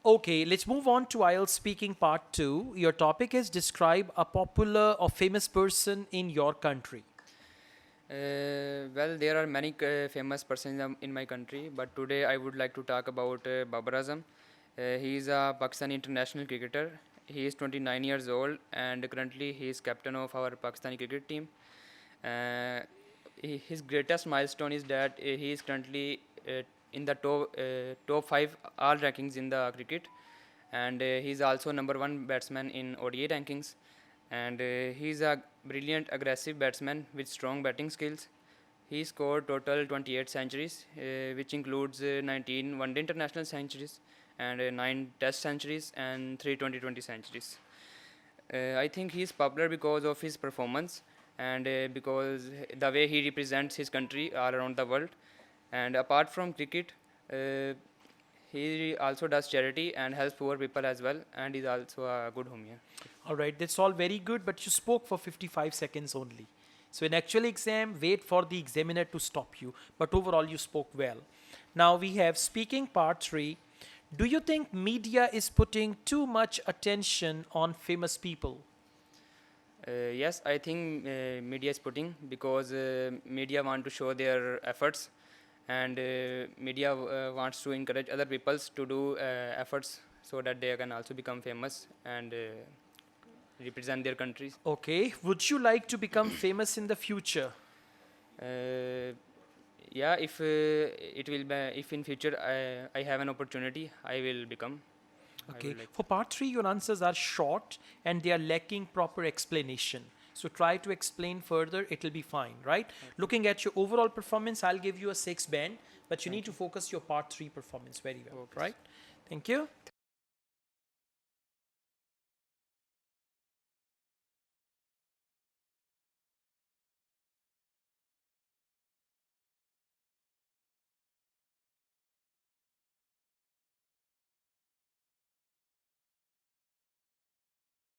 Okay, let's move on to IELTS speaking part 2. Your topic is describe a popular or famous person in your country. Well, there are many famous persons in my country, but today I would like to talk about Babar Azam. He is a Pakistani international cricketer. He is 29 years old and currently he is captain of our Pakistani cricket team. Uh, his greatest milestone is that he is currently in the top 5 all rankings in the cricket, and he is also number 1 batsman in ODI rankings, and he is a brilliant aggressive batsman with strong batting skills. He scored total 28 centuries, which includes 19 one-day international centuries and 9 test centuries and 3 2020 centuries. I think he is popular because of his performance and because the way he represents his country all around the world. And apart from cricket, uh, he also does charity and helps poor people as well, and is also a good homie. All right, that's all very good, but you spoke for 55 seconds only. So in actual exam, wait for the examiner to stop you, but overall you spoke well. Now we have speaking part 3. Do you think media is putting too much attention on famous people? Yes, I think media is putting because media want to show their efforts, and media wants to encourage other peoples to do efforts so that they can also become famous and represent their countries. Okay, would you like to become famous in the future? Uh, yeah, if it will be, if in future I have an opportunity, I will become. I Okay, would like. for part 3, your answers are short and they are lacking proper explanation. So try to explain further, it'll be fine, right? Okay. Looking at your overall performance, I'll give you a 6 band, but you need Thank to you. focus your part 3 performance very well, Okay. right? Thank you.